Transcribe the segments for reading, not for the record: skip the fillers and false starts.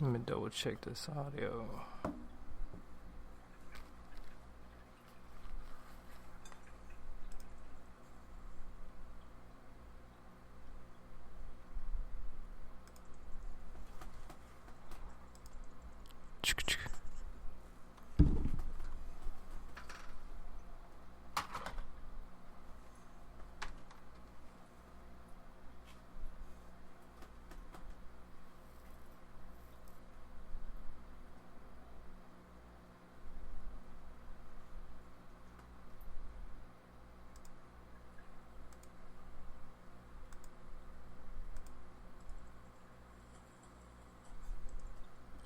Let me double check this audio.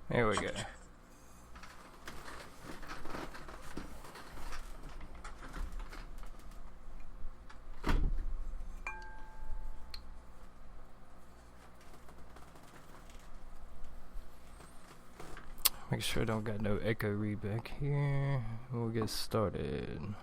There we go. Make sure I don't got no echo read back here. We'll get started.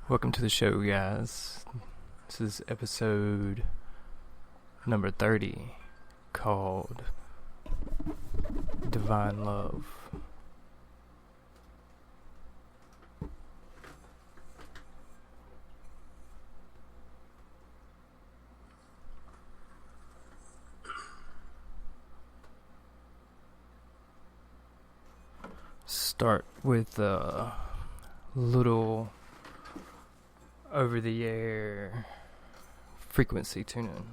Welcome to the show, guys. This is episode number 30, called Divine Love. Start with a little over-the-air frequency tuning.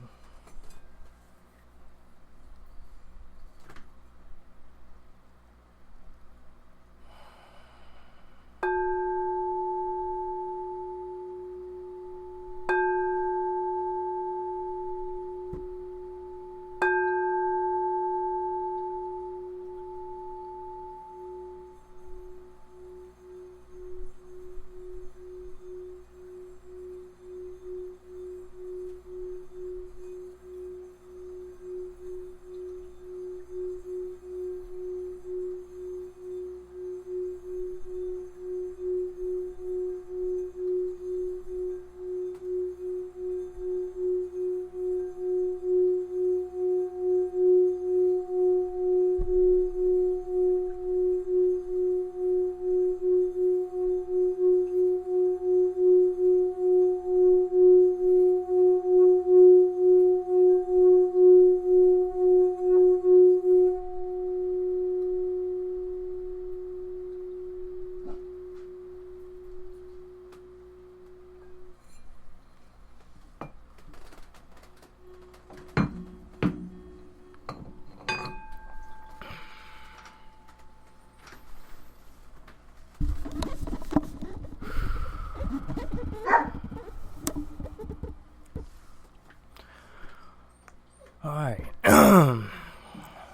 Alright,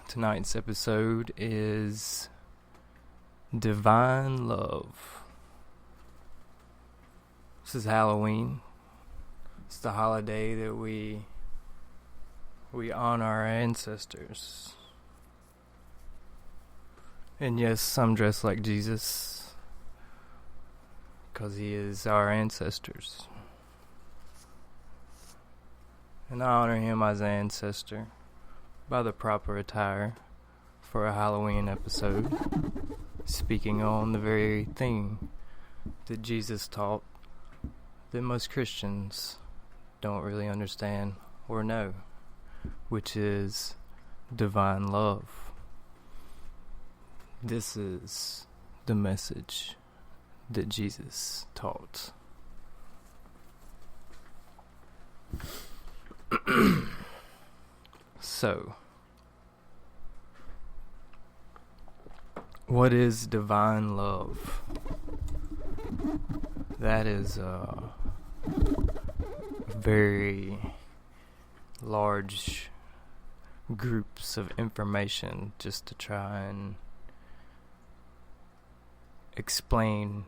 tonight's episode is Divine Love. This is Halloween. It's the holiday that we honor our ancestors. And yes, I'm dressed like Jesus, because he is our ancestors. And I honor him as an ancestor by the proper attire for a Halloween episode, speaking on the very thing that Jesus taught that most Christians don't really understand or know, which is divine love. This is the message that Jesus taught. So, what is divine love? that is very large groups of information just to try and explain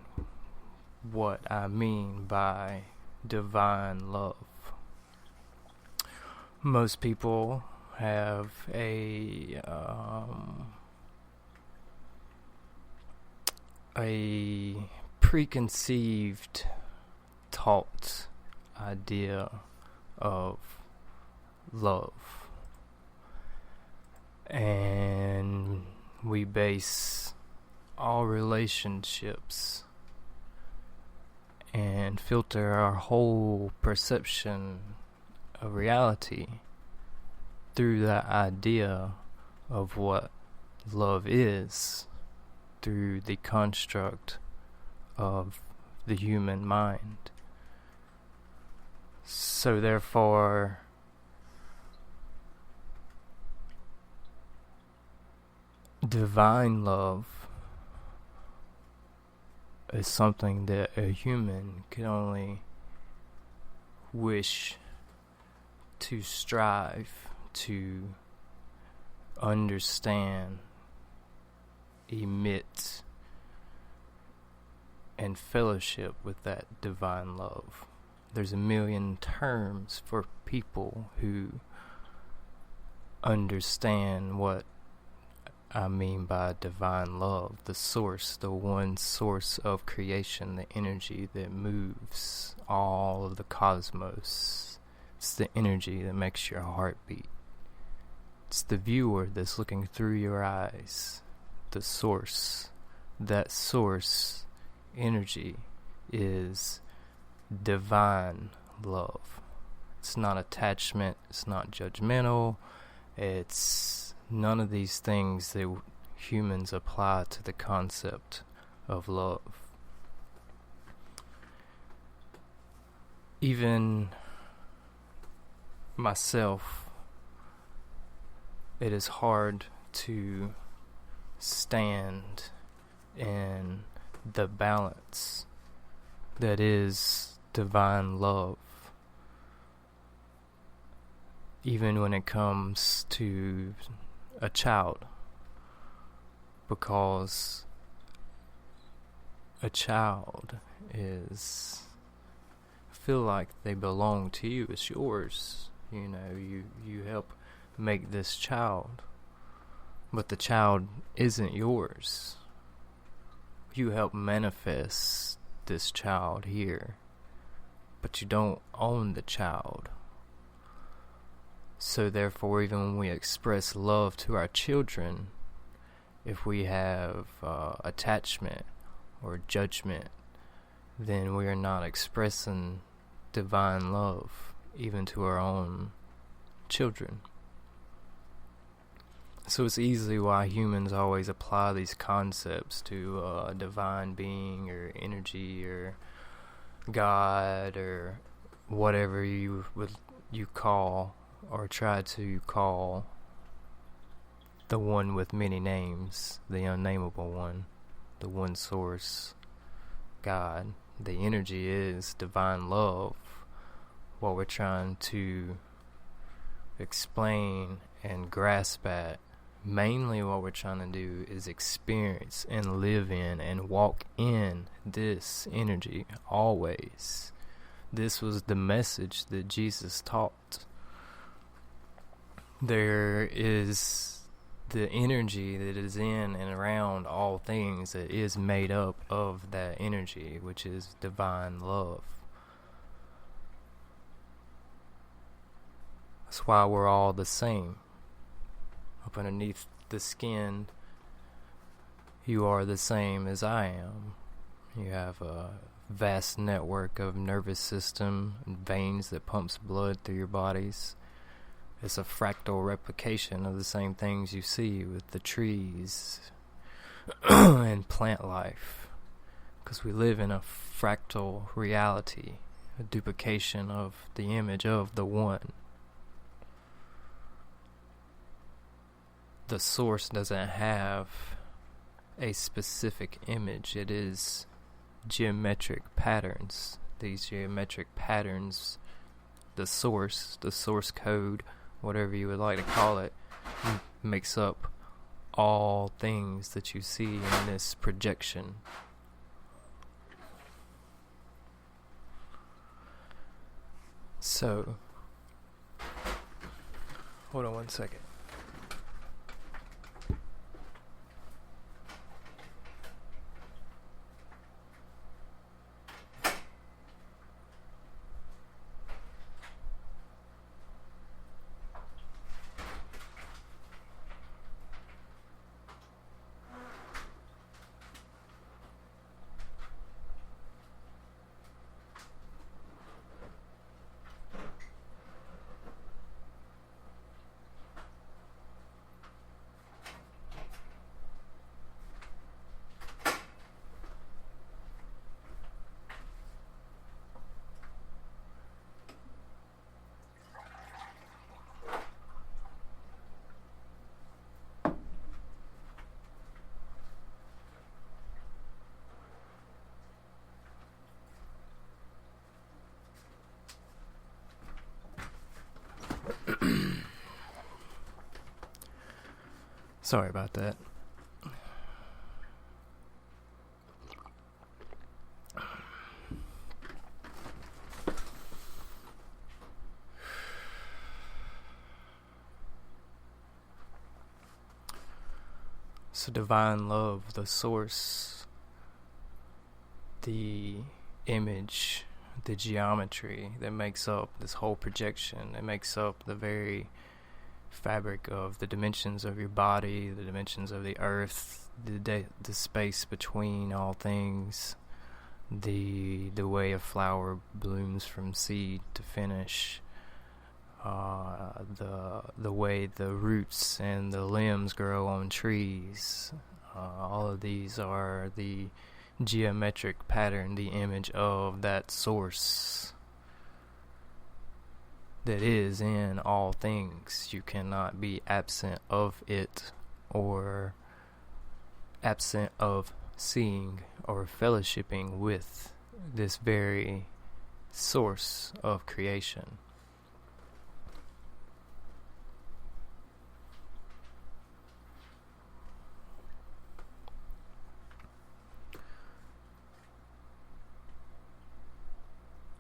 what I mean by divine love. Most people have a preconceived taught idea of love, and we base all relationships and filter our whole perception of reality through that idea of what love is, through the construct of the human mind. So therefore, divine love is something that a human can only wish to strive to understand, emit, and fellowship with that divine love. There's a million terms for people who understand what I mean by divine love, the source, the one source of creation, the energy that moves all of the cosmos. It's the energy that makes your heart beat. It's the viewer that's looking through your eyes, the source. That source energy is divine love. It's not attachment, it's not judgmental, it's none of these things that humans apply to the concept of love. Even myself, it is hard to stand in the balance that is divine love, even when it comes to a child, because a child is feel like they belong to you. It's yours. You know, you help make this child, but the child isn't yours. You help manifest this child here, but you don't own the child. So therefore, even when we express love to our children, if we have attachment or judgment, then we are not expressing divine love even to our own children. So it's easily why humans always apply these concepts to a divine being or energy or God or whatever you call or try to call the one with many names, the unnameable one, the one source, God. The energy is divine love. What we're trying to explain and grasp at, mainly what we're trying to do is experience and live in and walk in this energy always. This was the message that Jesus taught. There is the energy that is in and around all things that is made up of that energy, which is divine love. That's why we're all the same. Up underneath the skin, you are the same as I am. You have a vast network of nervous system and veins that pumps blood through your bodies. It's a fractal replication of the same things you see with the trees and plant life. Because we live in a fractal reality, a duplication of the image of the one. The source doesn't have a specific image. It is geometric patterns. These geometric patterns, the source code, whatever you would like to call it, makes up all things that you see in this projection. So, hold on one second. Sorry about that. So divine love, the source, the image, the geometry that makes up this whole projection, that makes up the very fabric of the dimensions of your body, the dimensions of the earth, the space between all things, the way a flower blooms from seed to finish, the way the roots and the limbs grow on trees. All of these are the geometric pattern, the image of that source that is in all things. You cannot be absent of it or absent of seeing or fellowshipping with this very source of creation.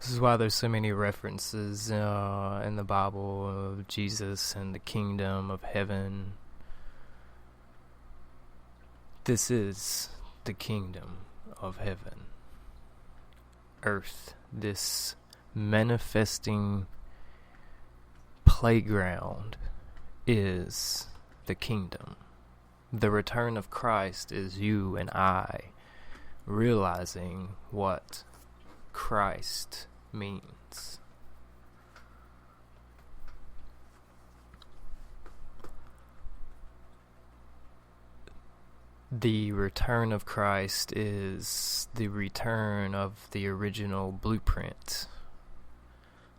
This is why there's so many references in the Bible of Jesus and the kingdom of heaven. This is the kingdom of heaven. Earth, this manifesting playground, is the kingdom. The return of Christ is you and I realizing what Christ means. The return of Christ is the return of the original blueprint,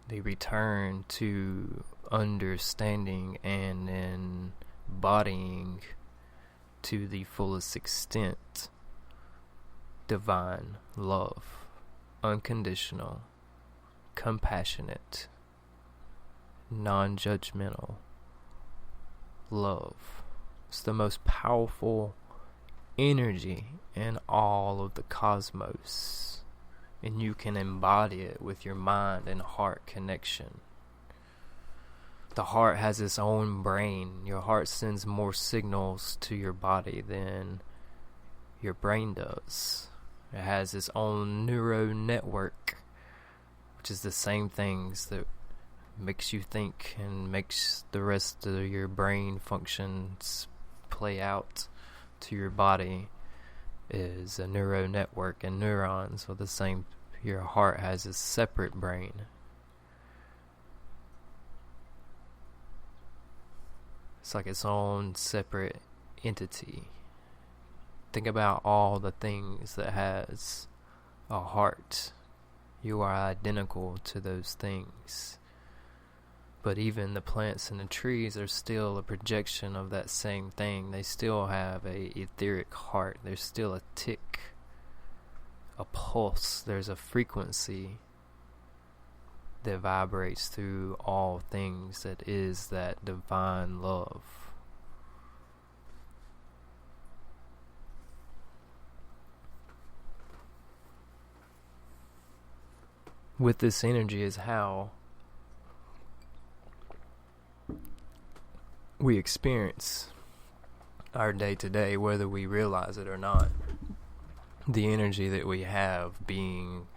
the return to understanding and embodying to the fullest extent divine love, unconditional, compassionate, non-judgmental love. It's the most powerful energy in all of the cosmos, and you can embody it with your mind and heart connection. The heart has its own brain. Your heart sends more signals to your body than your brain does. It has its own neural network, which is the same things that makes you think and makes the rest of your brain functions play out to your body, is a neural network, and neurons are the same. Your heart has a separate brain. It's like its own separate entity. Think about all the things that has a heart. You are identical to those things. But even the plants and the trees are still a projection of that same thing. They still have a etheric heart. There's still a tick a pulse, there's a frequency that vibrates through all things that is that divine love. With this energy is how we experience our day-to-day, whether we realize it or not. The energy that we have being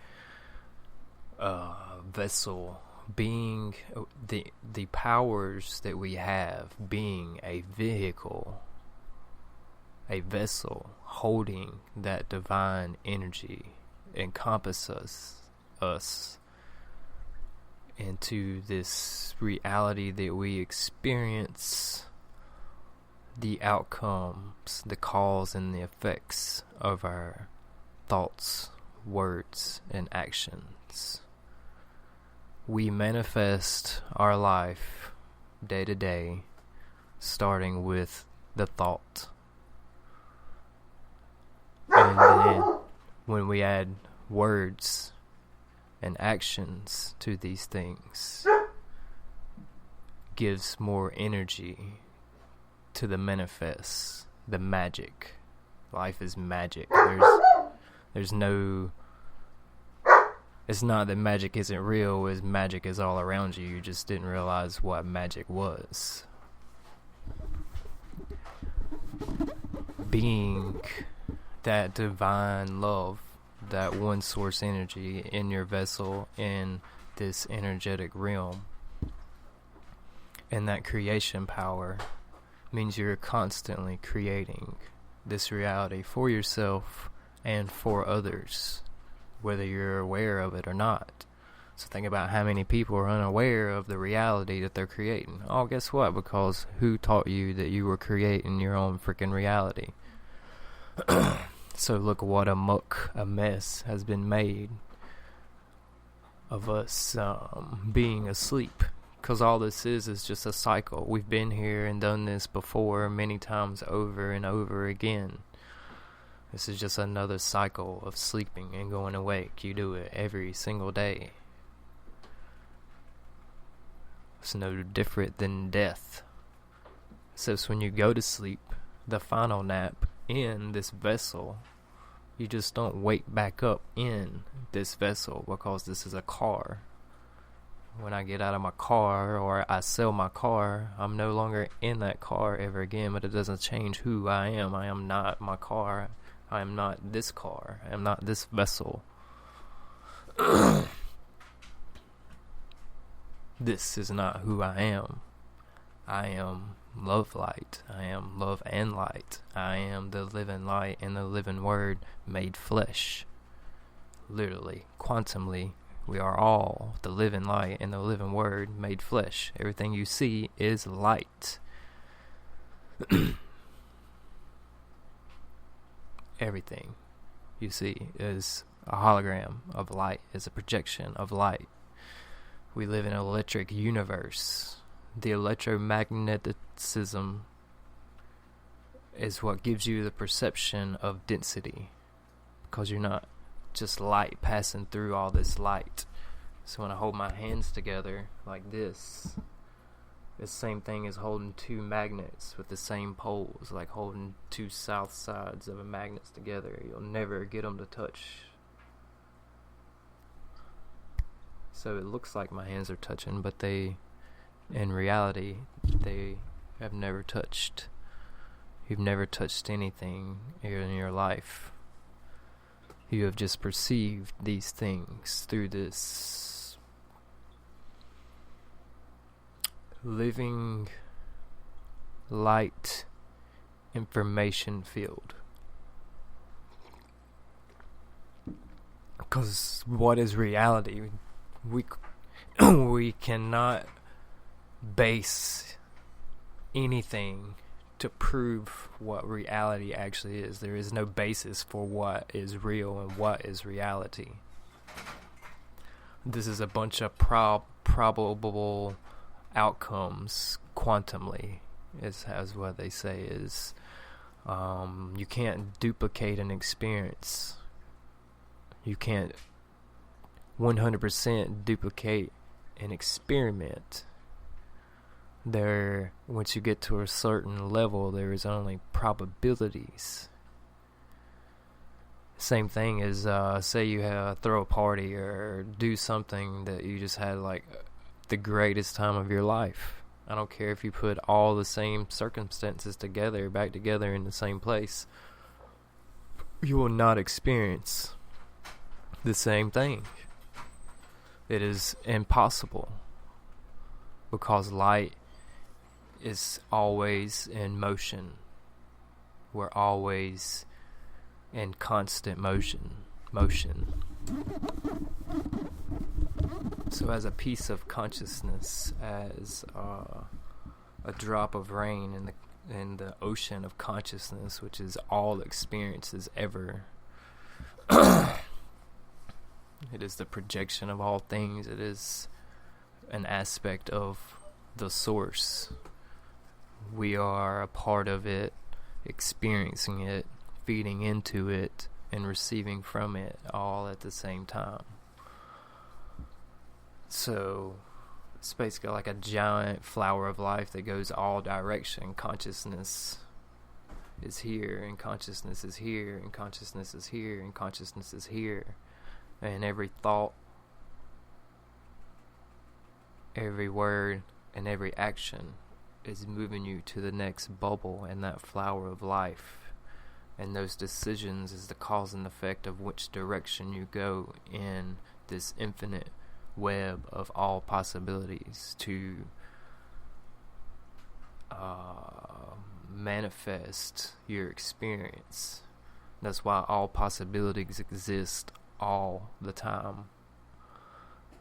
a vessel, being the powers that we have being a vehicle, a vessel holding that divine energy encompasses us into this reality that we experience, the outcomes, the cause and the effects of our thoughts, words, and actions. We manifest our life day to day, starting with the thought. And then when we add words and actions to these things, gives more energy to the manifest, the magic. Life is magic. There's no, it's not that magic isn't real, as magic is all around you. You just didn't realize what magic was. Being that divine love, that one source energy in your vessel, in this energetic realm, and that creation power means you're constantly creating this reality for yourself and for others, whether you're aware of it or not. So think about how many people are unaware of the reality that they're creating. Oh, guess what? Because who taught you that you were creating your own freaking reality? So look what a mess has been made of us being asleep. Because all this is just a cycle. We've been here and done this before many times over and over again. This is just another cycle of sleeping and going awake. You do it every single day. It's no different than death. So when you go to sleep, the final nap in this vessel, you just don't wake back up in this vessel, because this is a car. When I get out of my car or I sell my car, I'm no longer in that car ever again, but it doesn't change who I am. I am not my car. I am not this car. I am not this vessel. This is not who I am. I am love light. I am love and light. I am the living light and the living word made flesh. Literally, quantumly, we are all the living light and the living word made flesh. Everything you see is light. Everything you see is a hologram of light, is a projection of light. We live in an electric universe. The electromagnetism is what gives you the perception of density, because you're not just light passing through all this light. So when I hold my hands together like this, it's the same thing as holding two magnets with the same poles, like holding two south sides of a magnets together. You'll never get them to touch. So it looks like my hands are touching, but in reality, they have never touched. You've never touched anything in your life. You have just perceived these things through this living light information field. Because what is reality? We cannot base anything to prove what reality actually is. There is no basis for what is real and what is reality. This is a bunch of probable outcomes quantumly, is what they say is you can't duplicate an experience. You can't 100% duplicate an experiment. Once you get to a certain level, there is only probabilities. Same thing as, say you throw a party or do something that you just had like the greatest time of your life. I don't care if you put all the same circumstances back together in the same place. You will not experience the same thing. It is impossible, because light is always in motion. We're always in constant motion. So as a piece of consciousness, as a drop of rain in the ocean of consciousness, which is all experiences ever, it is the projection of all things. It is an aspect of the source. We are a part of it, experiencing it, feeding into it, and receiving from it all at the same time. So it's basically like a giant flower of life that goes all direction. Consciousness is here, and consciousness is here, and consciousness is here, and consciousness is here. And every thought, every word, and every action is moving you to the next bubble in that flower of life. And those decisions is the cause and effect of which direction you go in this infinite web of all possibilities to manifest your experience. That's why all possibilities exist all the time,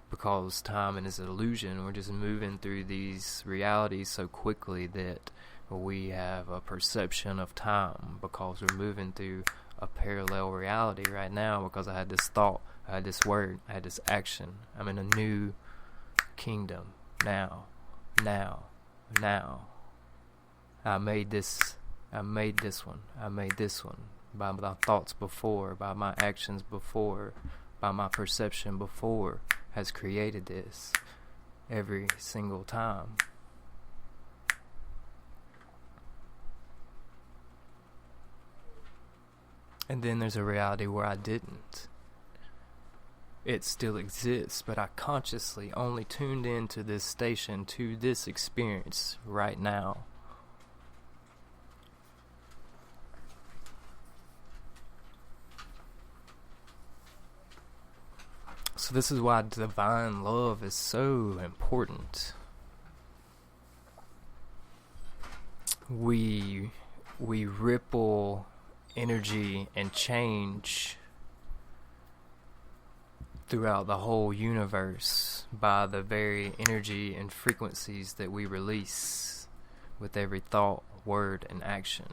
because time is an illusion. We're just moving through these realities so quickly that we have a perception of time, because we're moving through a parallel reality right now, because I had this thought, I had this word, I had this action. I'm in a new kingdom now. I made this one by my thoughts before, by my actions before, by my perception before, has created this every single time. And then there's a reality where I didn't. It still exists, but I consciously only tuned into this station, to this experience right now. So this is why divine love is so important. We ripple energy and change throughout the whole universe by the very energy and frequencies that we release with every thought, word, and action.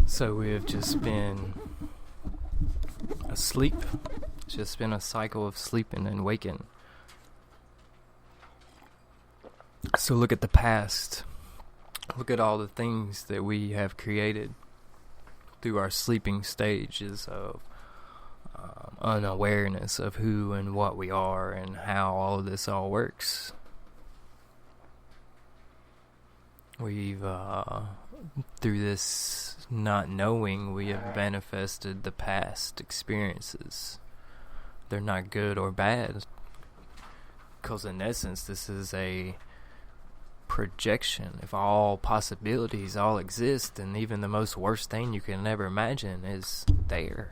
So we have just been asleep. It's just been a cycle of sleeping and waking. So look at the past. Look at all the things that we have created through our sleeping stages of unawareness of who and what we are and how all of this all works. We've, through this not knowing, we have manifested the past experiences. They're not good or bad, because in essence this is a projection. If all possibilities all exist, then even the most worst thing you can ever imagine is there.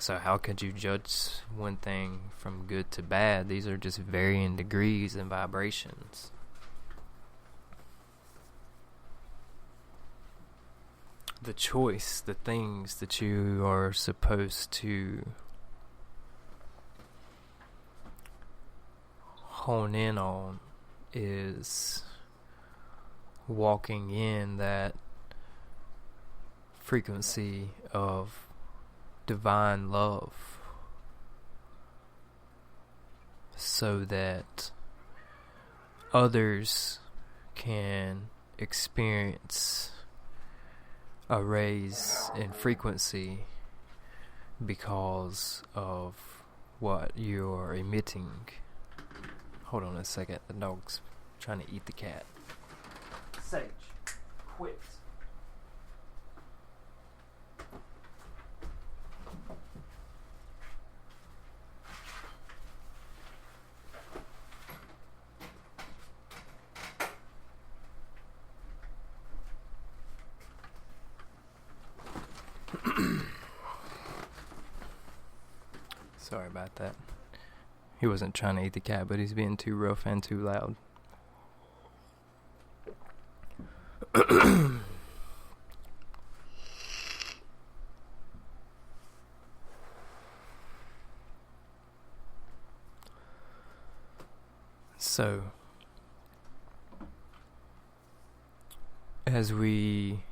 So how could you judge one thing from good to bad? These are just varying degrees and vibrations. The choice, the things that you are supposed to hone in on is walking in that frequency of divine love, so that others can experience a raise in frequency because of what you're emitting. Hold on a second, the dog's trying to eat the cat. Sage, quit. Sorry about that. He wasn't trying to eat the cat, but he's being too rough and too loud. So, as we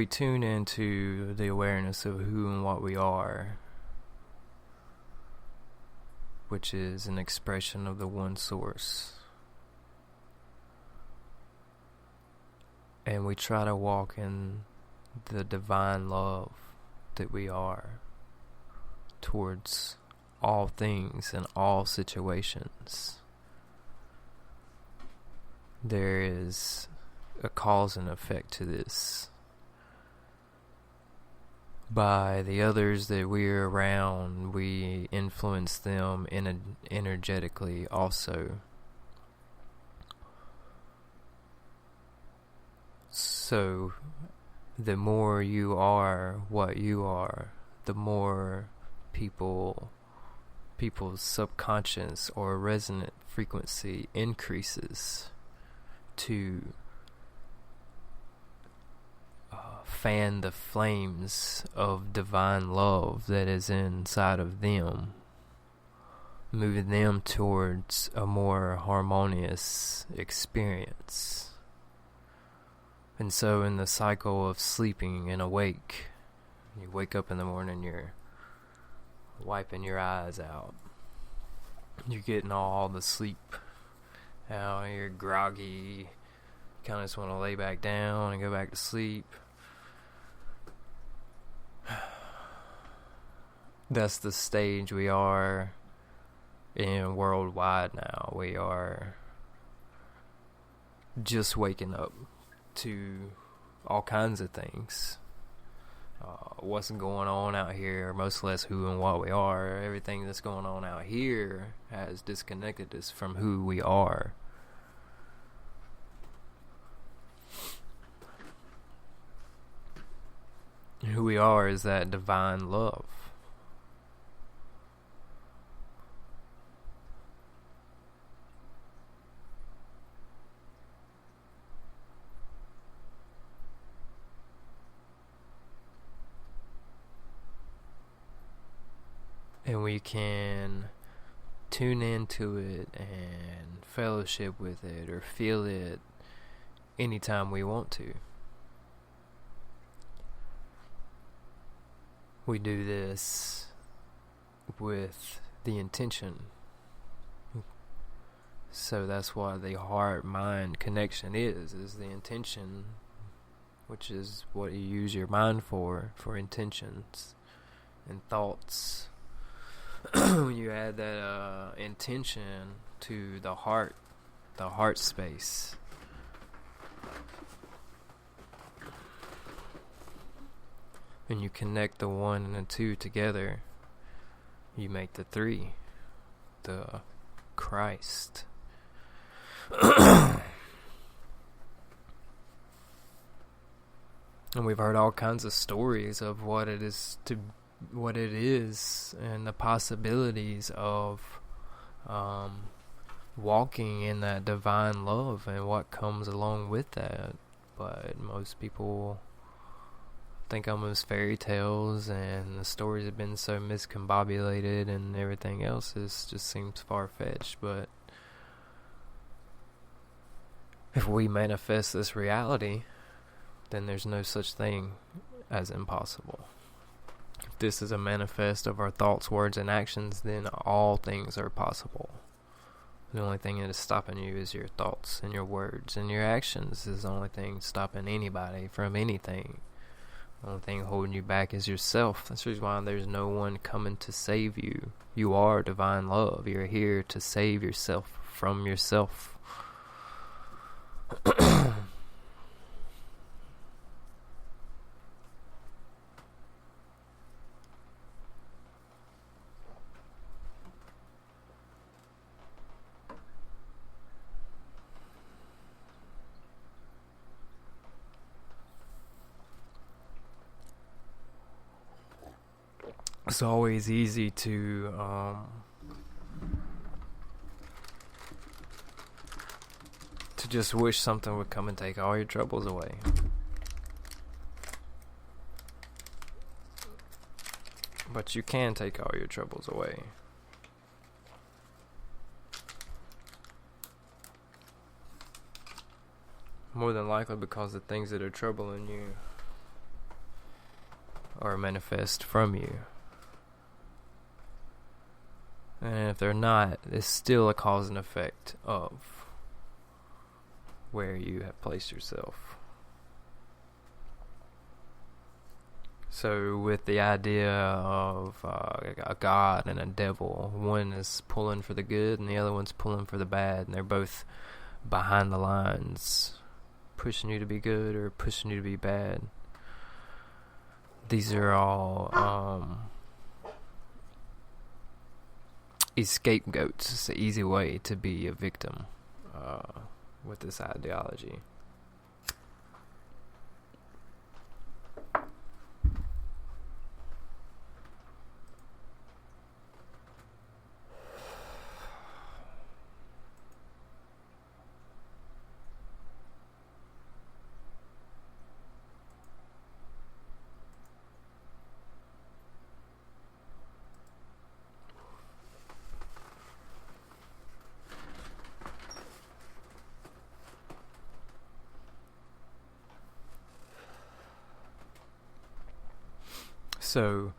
tune into the awareness of who and what we are, which is an expression of the one source, and we try to walk in the divine love that we are towards all things and all situations, there is a cause and effect to this. By the others that we're around, we influence them energetically also. So, the more you are what you are, the more people's subconscious or resonant frequency increases to fan the flames of divine love that is inside of them, moving them towards a more harmonious experience. And so in the cycle of sleeping and awake, you wake up in the morning, you're wiping your eyes out, you're getting all the sleep out, you're groggy, you kind of just want to lay back down and go back to sleep. That's the stage we are in worldwide now. We are just waking up to all kinds of things. What's going on out here, much less who and what we are. Everything that's going on out here has disconnected us from who we are. Who we are is that divine love. And we can tune into it and fellowship with it or feel it anytime we want to. We do this with the intention. So that's why the heart-mind connection is the intention, which is what you use your mind for intentions and thoughts. When you add that intention to the heart space, and you connect the one and the two together, you make the three, the Christ. And we've heard all kinds of stories of what it is and the possibilities of walking in that divine love and what comes along with that. But most people think almost fairy tales, and the stories have been so miscombobulated, and everything else just seems far-fetched. But if we manifest this reality, then there's no such thing as impossible. If this is a manifest of our thoughts, words, and actions, then all things are possible. The only thing that is stopping you is your thoughts and your words, and your actions is the only thing stopping anybody from anything. The only thing holding you back is yourself. That's the reason why there's no one coming to save you. You are divine love. You're here to save yourself from yourself. It's always easy to just wish something would come and take all your troubles away. But you can take all your troubles away. More than likely because the things that are troubling you are manifest from you. And if they're not, it's still a cause and effect of where you have placed yourself. So with the idea of a God and a devil, one is pulling for the good and the other one's pulling for the bad, and they're both behind the lines, pushing you to be good or pushing you to be bad. These are all scapegoats. It's an easy way to be a victim with this ideology. So,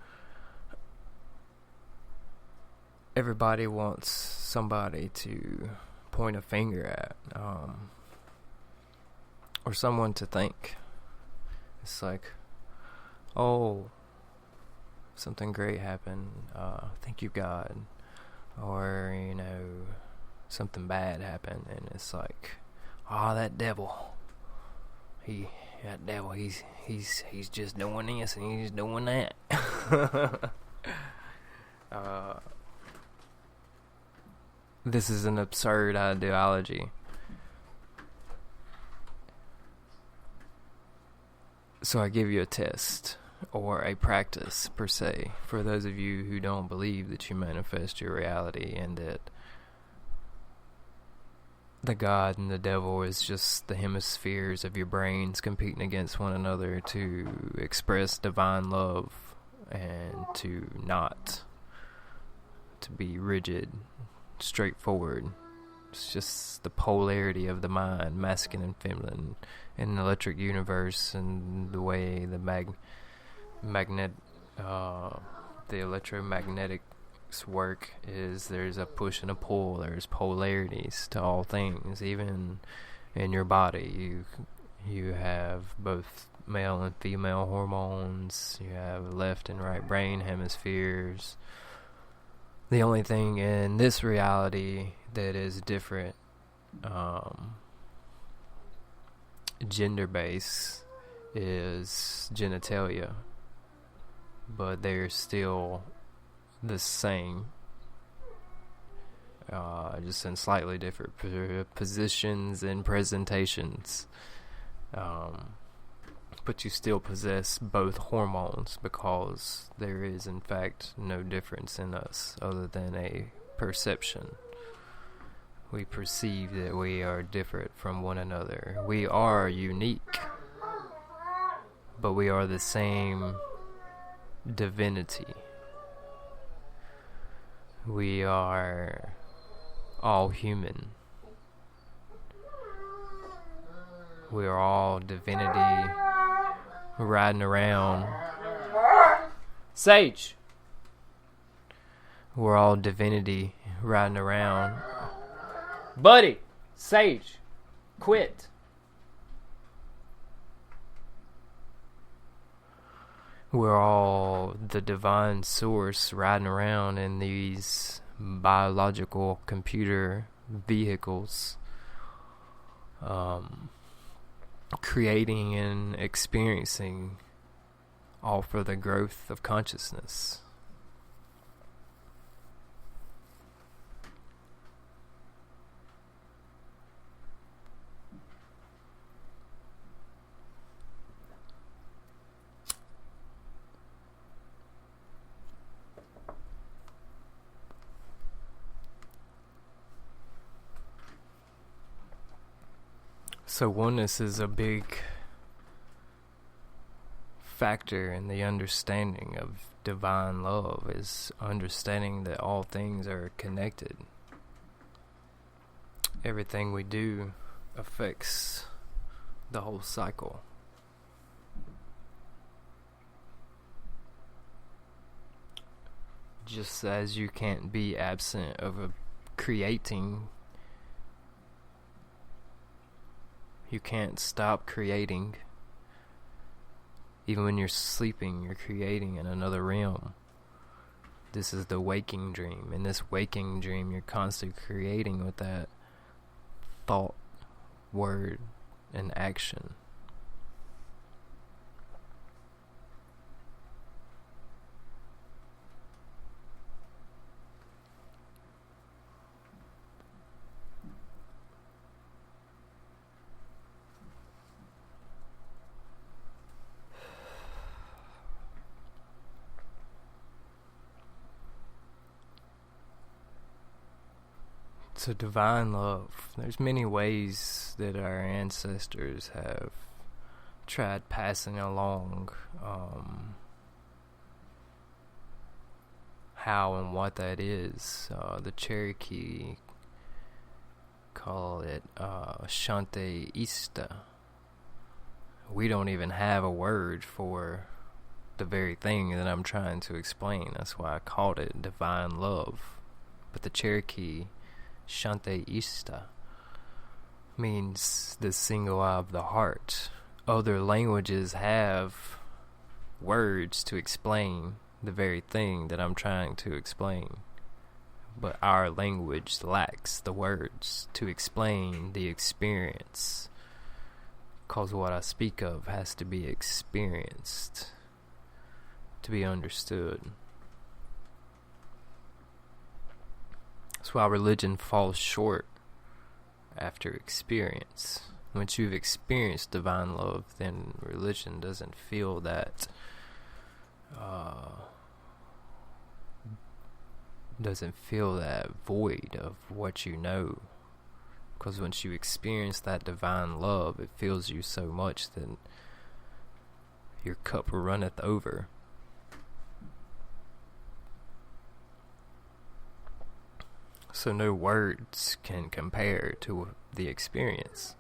everybody wants somebody to point a finger at, or someone to thank. It's like, oh, something great happened, thank you God. Or, something bad happened, and it's like, that devil, he's just doing this and he's doing that. This is an absurd ideology. So I give you a test, or a practice per se, for those of you who don't believe that you manifest your reality and that the God and the devil is just the hemispheres of your brains competing against one another to express divine love and to be rigid, straightforward. It's just the polarity of the mind, masculine and feminine, in the electric universe, and the way the electromagnetics work is there's a push and a pull. There's polarities to all things. Even in your body, you have both male and female hormones. You have left and right brain hemispheres. The only thing in this reality that is different, gender base, is genitalia, but they're still the same, just in slightly different positions and presentations, but you still possess both hormones, because there is in fact no difference in us other than a perception. We perceive that we are different from one another. We are unique. but we are the same divinity. We are all human. We are all divinity riding around. Sage! We're all divinity riding around. Buddy! Sage! Quit! We're all the divine source riding around in these biological computer vehicles, creating and experiencing all for the growth of consciousness. So oneness is a big factor in the understanding of divine love, is understanding that all things are connected. Everything we do affects the whole cycle. Just as you can't be absent of a creating, you can't stop creating. Even when you're sleeping, you're creating in another realm. This is the waking dream. In this waking dream, you're constantly creating with that thought, word, and action. So divine love, there's many ways that our ancestors have tried passing along how and what that is. The Cherokee call it Shante Ista. We don't even have a word for the very thing that I'm trying to explain. That's why I called it divine love. But the Cherokee Shante Ista means the single eye of the heart. Other languages have words to explain the very thing that I'm trying to explain, but our language lacks the words to explain the experience, because what I speak of has to be experienced to be understood. That's why religion falls short after experience. Once you've experienced divine love, then religion doesn't feel that void of what you know. Because once you experience that divine love, it fills you so much that your cup runneth over. So no words can compare to the experience.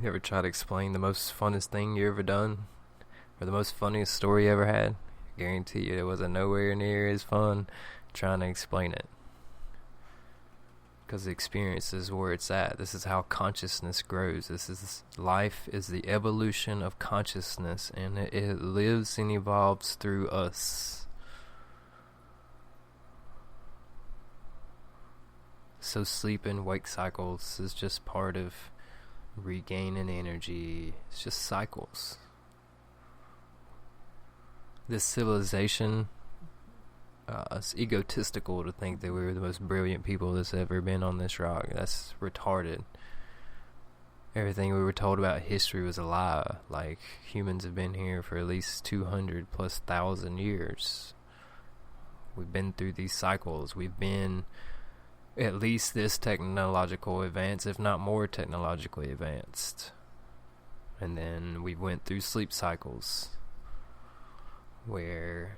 You ever try to explain the most funnest thing you ever done? Or the most funniest story you ever had? I guarantee you it wasn't nowhere near as fun trying to explain it. Because the experience is where it's at. This is how consciousness grows. Life is the evolution of consciousness, and it lives and evolves through us. So sleep and wake cycles is just part of regaining energy. It's just cycles. This civilization, it's egotistical to think that we were the most brilliant people that's ever been on this rock. That's retarded. Everything we were told about history was a lie. Like, humans have been here for at least 200 plus thousand years. We've been through these cycles. We've been at least this technological advance, if not more technologically advanced. And then we went through sleep cycles where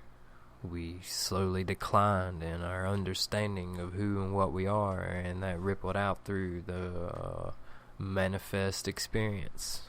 we slowly declined in our understanding of who and what we are, and that rippled out through the manifest experience.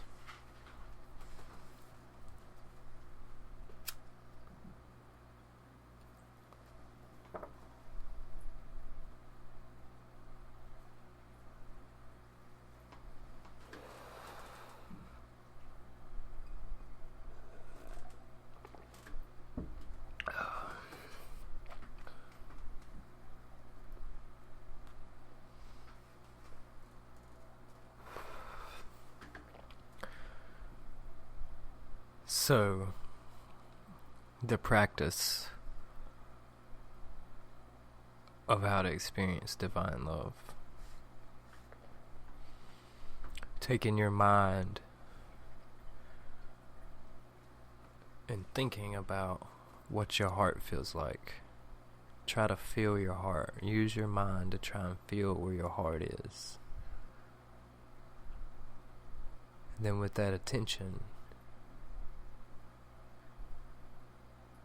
So, the practice of how to experience divine love. Taking your mind and thinking about what your heart feels like. Try to feel your heart. Use your mind to try and feel where your heart is. And then with that attention,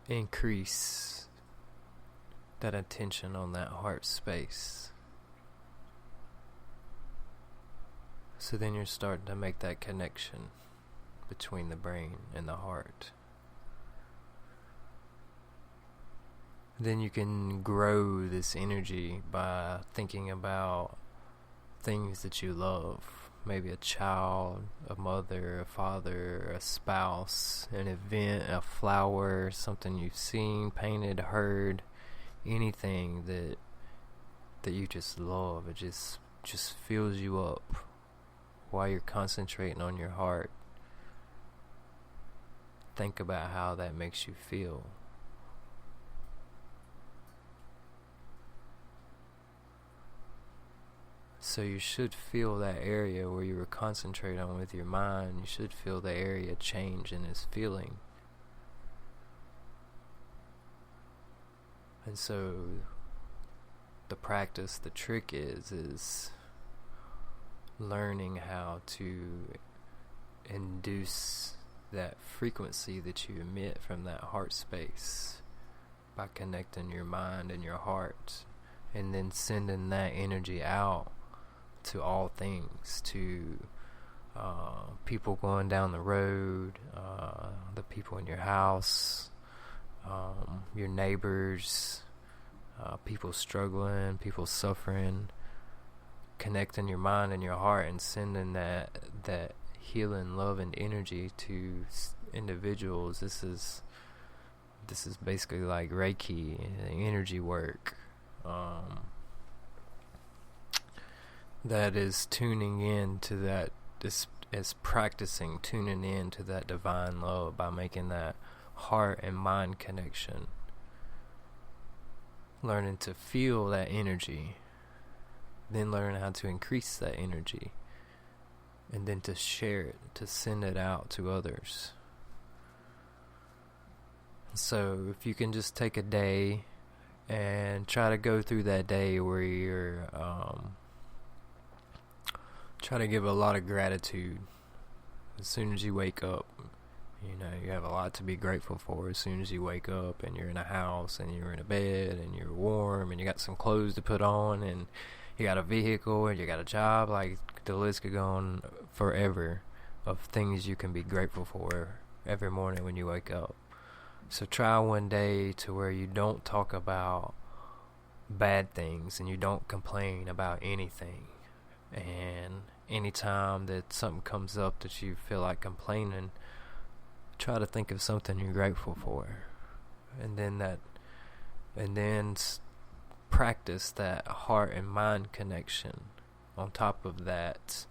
increase that attention on that heart space. So then you're starting to make that connection between the brain and the heart. Then you can grow this energy by thinking about things that you love. Maybe a child, a mother, a father, a spouse, an event, a flower, something you've seen, painted, heard, anything that you just love. It just fills you up while you're concentrating on your heart. Think about how that makes you feel. So you should feel that area where you were concentrating on with your mind. You should feel the area change in its feeling. And so the practice, the trick is learning how to induce that frequency that you emit from that heart space by connecting your mind and your heart, and then sending that energy out to all things, to people going down the road, the people in your house, your neighbors, people struggling, people suffering. Connecting your mind and your heart and sending that healing, love, and energy to individuals. This is basically like Reiki, energy work. That is tuning in to that, this is practicing tuning in to that divine love by making that heart and mind connection. Learning to feel that energy, then learn how to increase that energy, and then to share it, to send it out to others. So if you can just take a day and try to go through that day where you're try to give a lot of gratitude as soon as you wake up. You know, you have a lot to be grateful for as soon as you wake up, and you're in a house, and you're in a bed, and you're warm, and you got some clothes to put on, and you got a vehicle, and you got a job. Like, the list could go on forever of things you can be grateful for every morning when you wake up. So try one day to where you don't talk about bad things and you don't complain about anything. And anytime that something comes up that you feel like complaining, try to think of something you're grateful for, and then practice that heart and mind connection. On top of that,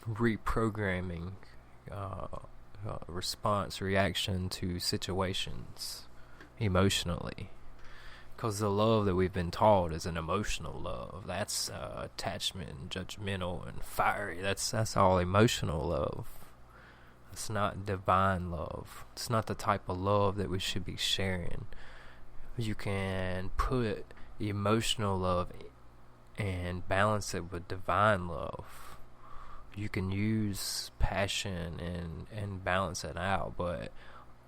reprogramming reaction to situations emotionally. Because the love that we've been taught is an emotional love. That's attachment and judgmental and fiery. That's all emotional love. It's not divine love. It's not the type of love that we should be sharing. You can put emotional love and balance it with divine love. you can use passion and balance it out, but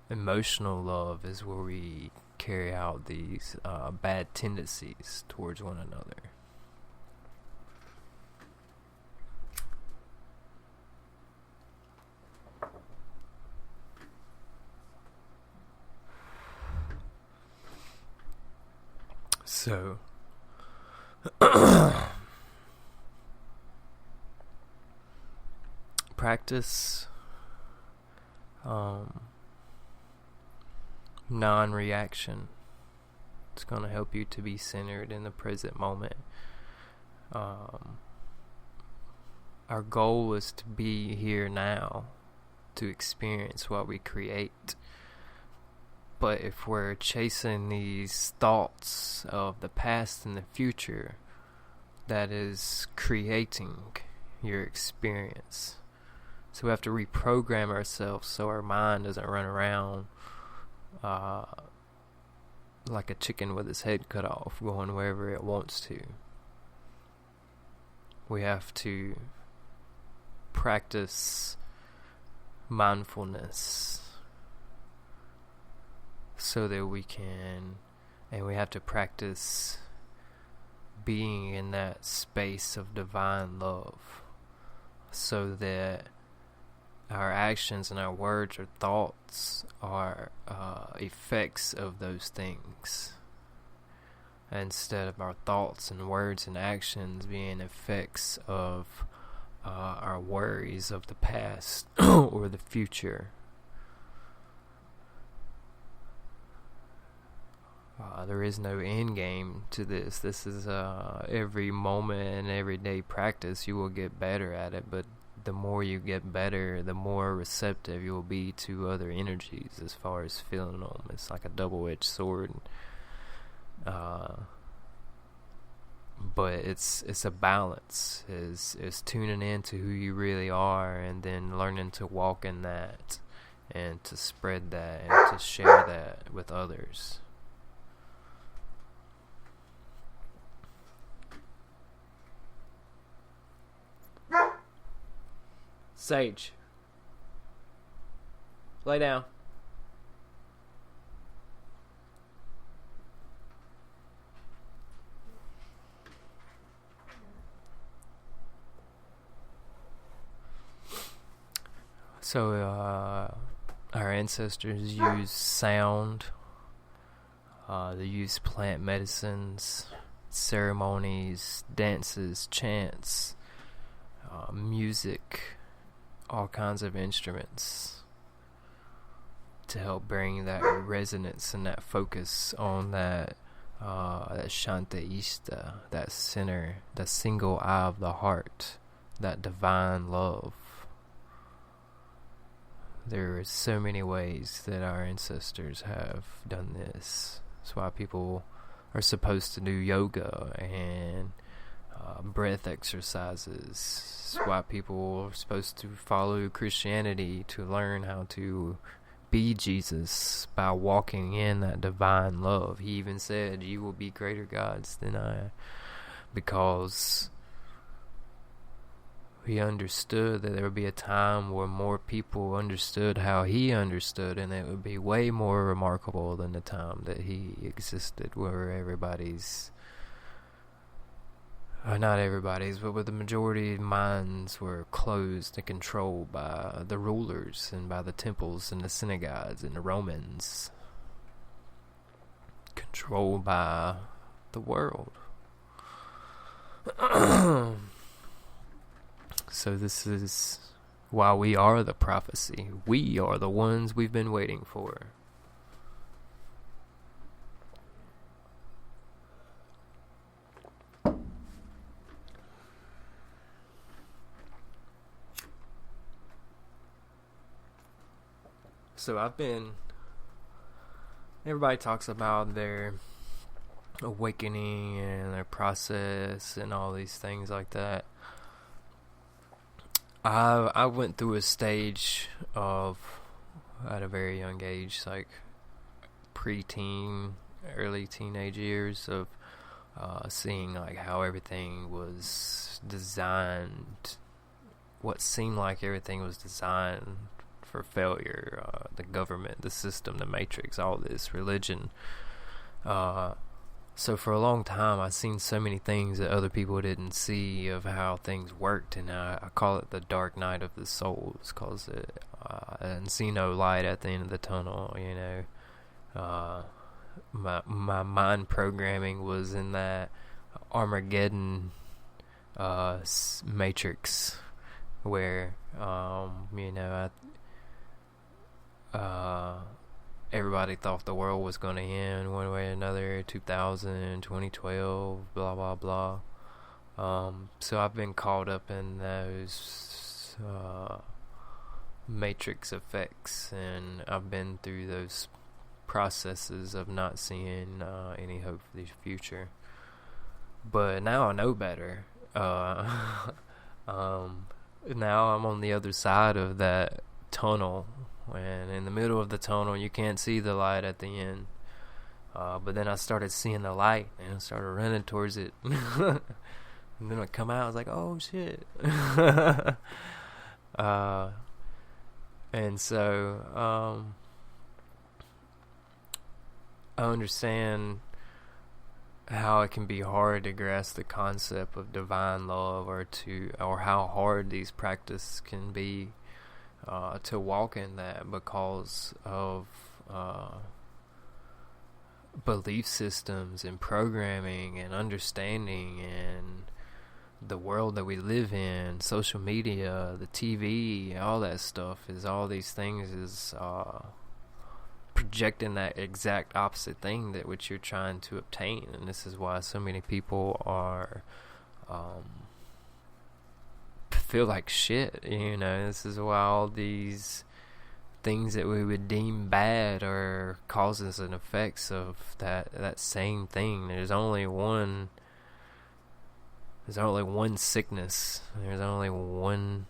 emotional love is where we carry out these bad tendencies towards one another. So, practice non-reaction. It's going to help you to be centered in the present moment. Our goal is to be here now, to experience what we create. But if we're chasing these thoughts of the past and the future, that is creating your experience. So we have to reprogram ourselves so our mind doesn't run around like a chicken with its head cut off, going wherever it wants to. We have to practice mindfulness so that we can, and we have to practice being in that space of divine love so that our actions and our words or thoughts are effects of those things, instead of our thoughts and words and actions being effects of our worries of the past or the future. There is no end game to this. This is every moment and everyday practice. You will get better at it, but the more you get better, the more receptive you will be to other energies as far as feeling them. It's like a double-edged sword. But it's a balance. Is tuning into who you really are, and then learning to walk in that, and to spread that, and to share that with others. Sage, lay down. So, our ancestors used sound, they used plant medicines, ceremonies, dances, chants, music, all kinds of instruments to help bring that resonance and that focus on that Shanta Ishta, that center, the single eye of the heart, that divine love. There are so many ways that our ancestors have done this. That's why people are supposed to do yoga and breath exercises. That's why people are supposed to follow Christianity, to learn how to be Jesus by walking in that divine love. He even said, "You will be greater gods than I," because he understood that there would be a time where more people understood how he understood, and it would be way more remarkable than the time that he existed, where everybody's, not everybody's, but where the majority minds were closed and controlled by the rulers and by the temples and the synagogues and the Romans, controlled by the world. So this is why we are the prophecy. We are the ones we've been waiting for. So everybody talks about their awakening and their process and all these things like that. I went through a stage of, at a very young age, like pre-teen, early teenage years, of seeing like how everything was designed what seemed like everything was designed for failure. The government, the system, the matrix, all this, religion. So for a long time, I've seen so many things that other people didn't see of how things worked, and I call it the dark night of the soul. It's because I didn't see no light at the end of the tunnel, you know. My mind programming was in that Armageddon matrix where, you know, everybody thought the world was going to end one way or another, 2000, 2012, blah, blah, blah. So I've been caught up in those matrix effects, and I've been through those processes of not seeing any hope for the future. But now I know better. Now I'm on the other side of that tunnel, and in the middle of the tunnel you can't see the light at the end. But then I started seeing the light and I started running towards it. And then I come out, I was like, oh shit. And so I understand how it can be hard to grasp the concept of divine love, or how hard these practices can be to walk in that, because of belief systems and programming and understanding and the world that we live in, social media, the TV, all that stuff all these things is projecting that exact opposite thing that which you're trying to obtain. And this is why so many people are feel like shit, you know. This is why all these things that we would deem bad are causes and effects of that same thing. There's only one sickness. There's only one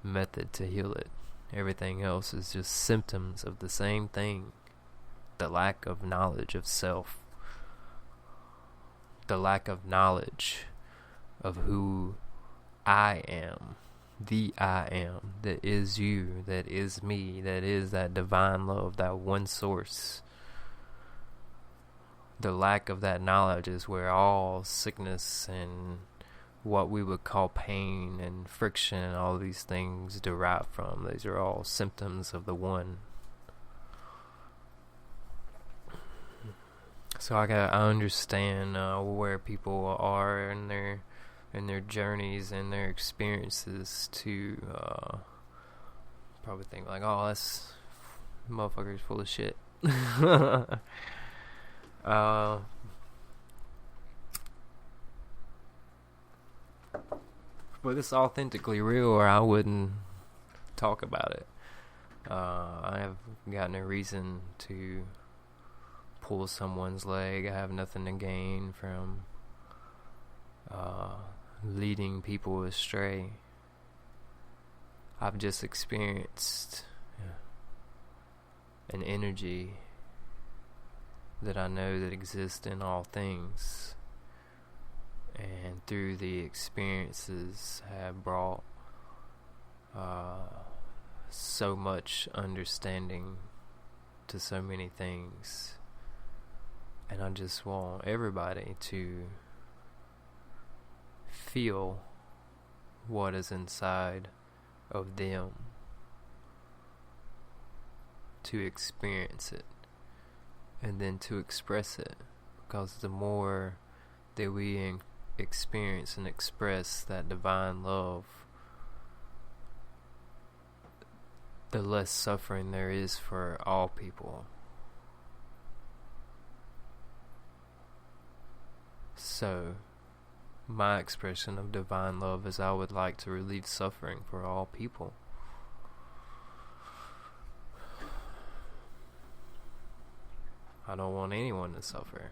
method to heal it. Everything else is just symptoms of the same thing. The lack of knowledge of self. The lack of knowledge of who I am. The I am. That is you. That is me. That is that divine love. That one source. The lack of that knowledge is where all sickness and what we would call pain and friction, all these things derive from. These are all symptoms of the one. So I understand where people are in their journeys and their experiences to probably think like, oh, that's motherfucker's full of shit. But it's authentically real, or I wouldn't talk about it. I have got no reason to pull someone's leg. I have nothing to gain from leading people astray. I've just experienced an energy that I know that exists in all things, and through the experiences have brought so much understanding to so many things. And I just want everybody to feel what is inside of them, to experience it, and then to express it. Because the more that we experience and express that divine love, the less suffering there is for all people. So, my expression of divine love is I would like to relieve suffering for all people. I don't want anyone to suffer.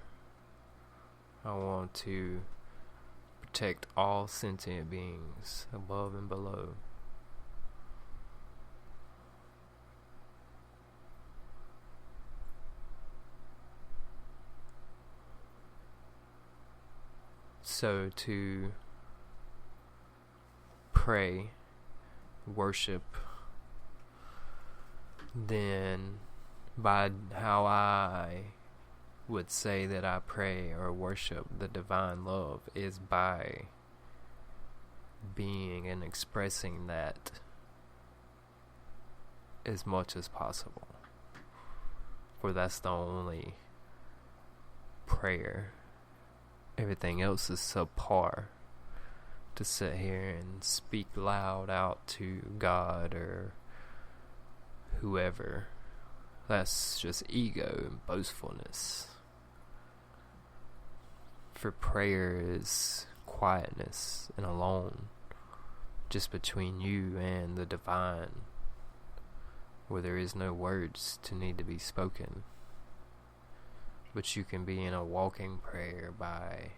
I want to protect all sentient beings above and below. So to pray worship then by how I would say that I pray or worship the divine love is by being and expressing that as much as possible. For that's the only prayer. Everything else is subpar. To sit here and speak loud out to God or whoever, that's just ego and boastfulness. For prayer is quietness and alone, just between you and the divine, where there is no words to need to be spoken. But you can be in a walking prayer by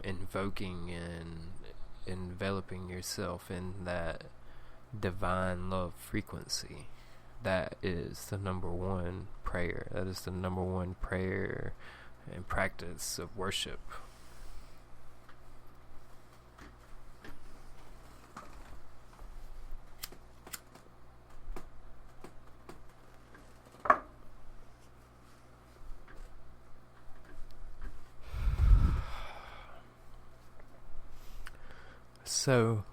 invoking and enveloping yourself in that divine love frequency. That is the number one prayer. That is the number one prayer and practice of worship. So,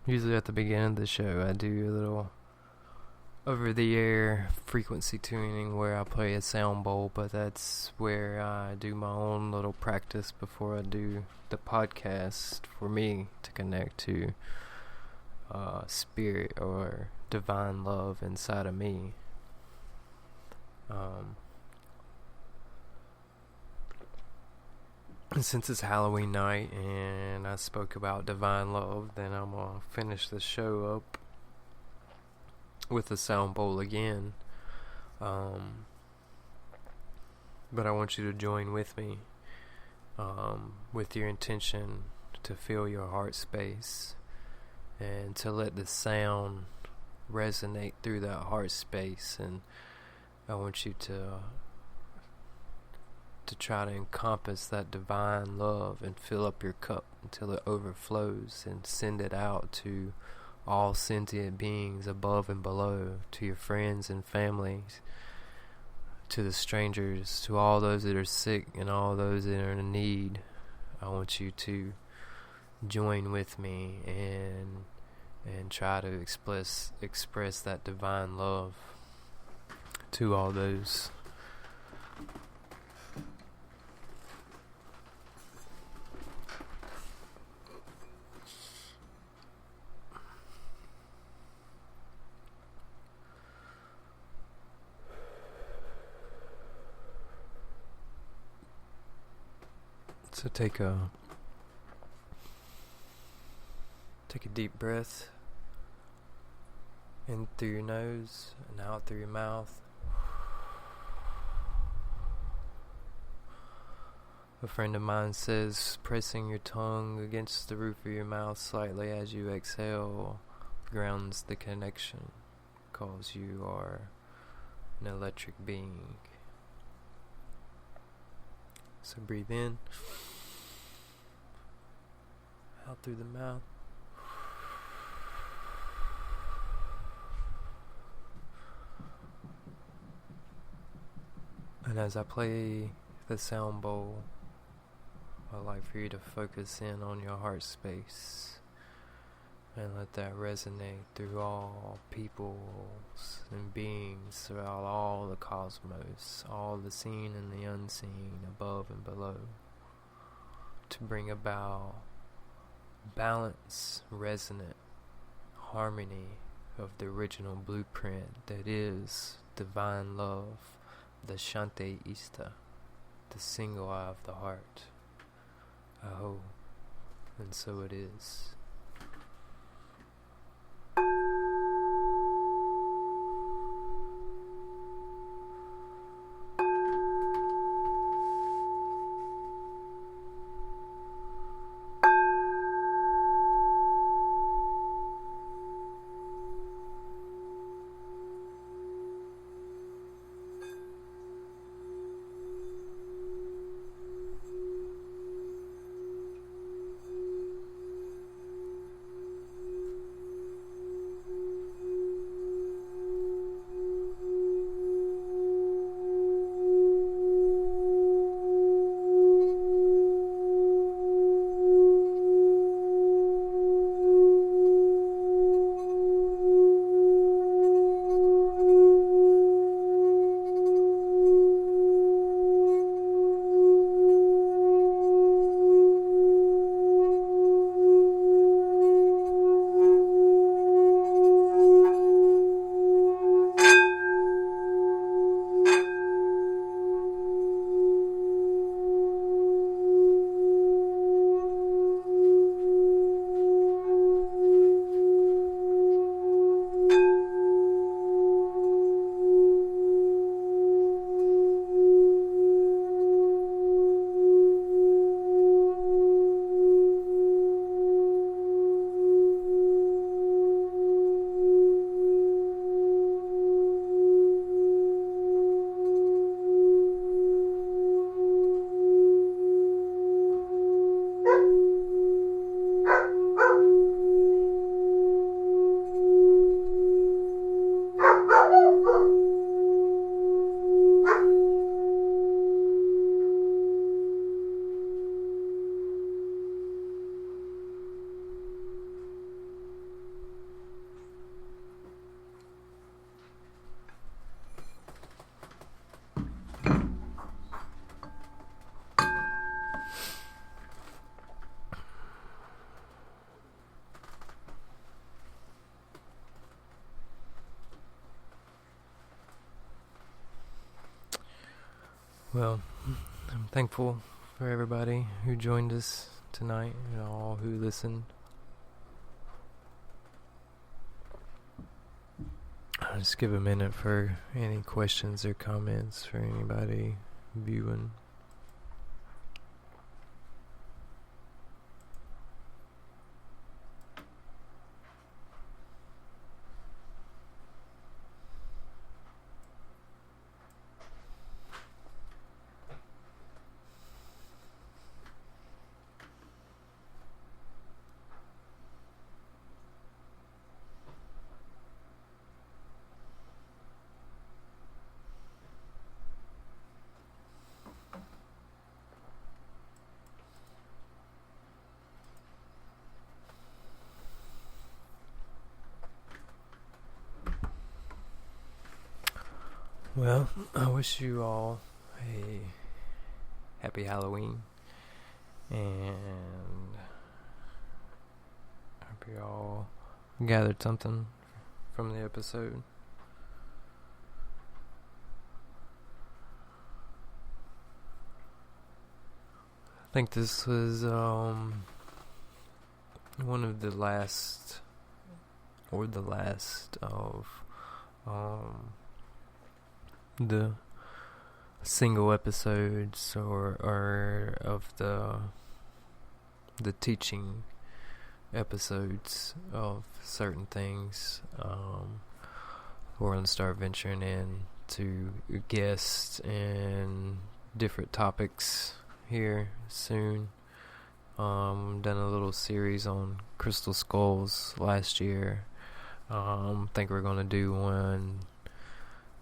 usually at the beginning of the show I do a little over-the-air frequency tuning where I play a sound bowl, but that's where I do my own little practice before I do the podcast for me to connect to spirit or divine love inside of me. Since it's Halloween night and I spoke about divine love, then I'm going to finish the show up with a sound bowl again. But I want you to join with me with your intention to fill your heart space and to let the sound resonate through that heart space. And I want you to try to encompass that divine love and fill up your cup until it overflows, and send it out to all sentient beings above and below, to your friends and families, to the strangers, to all those that are sick and all those that are in need. I want you to join with me and try to express that divine love to all those. So take a deep breath in through your nose and out through your mouth. A friend of mine says pressing your tongue against the roof of your mouth slightly as you exhale grounds the connection, because you are an electric being. So breathe in, out through the mouth. And as I play the sound bowl, I'd like for you to focus in on your heart space and let that resonate through all peoples and beings throughout all the cosmos, all the seen and the unseen, above and below, to bring about balance, resonant harmony of the original blueprint that is divine love, the Shanti Ista, the single eye of the heart. Aho, and so it is. Well, I'm thankful for everybody who joined us tonight and all who listened. I'll just give a minute for any questions or comments for anybody viewing. Well, I wish you all a happy Halloween, and I hope you all gathered something from the episode. I think this was one of the last of the single episodes or of the teaching episodes of certain things. We're going to start venturing into guests and different topics here soon. Done a little series on crystal skulls last year. Think we're going to do one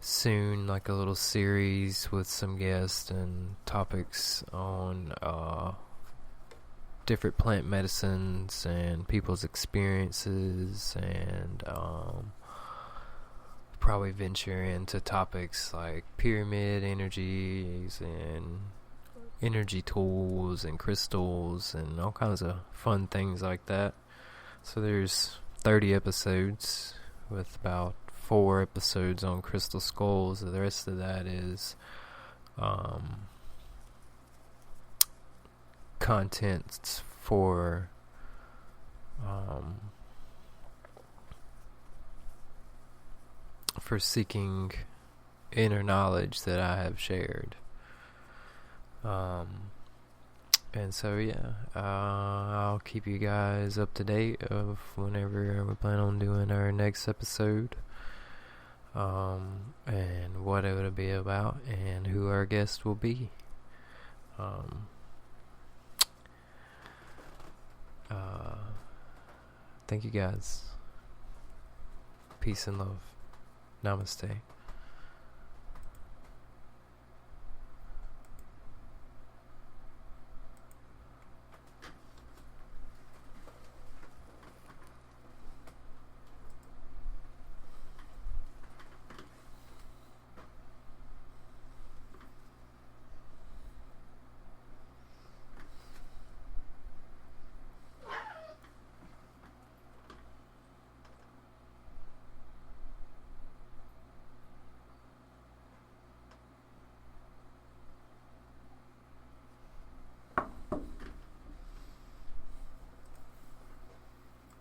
soon, like a little series with some guests and topics on different plant medicines and people's experiences, and probably venture into topics like pyramid energies and energy tools and crystals and all kinds of fun things like that. So there's 30 episodes with about 4 episodes on crystal skulls. The rest of that is content for seeking inner knowledge that I have shared. And so I'll keep you guys up to date of whenever we plan on doing our next episode, and what it will be about and who our guest will be. Thank you guys. Peace and love. Namaste.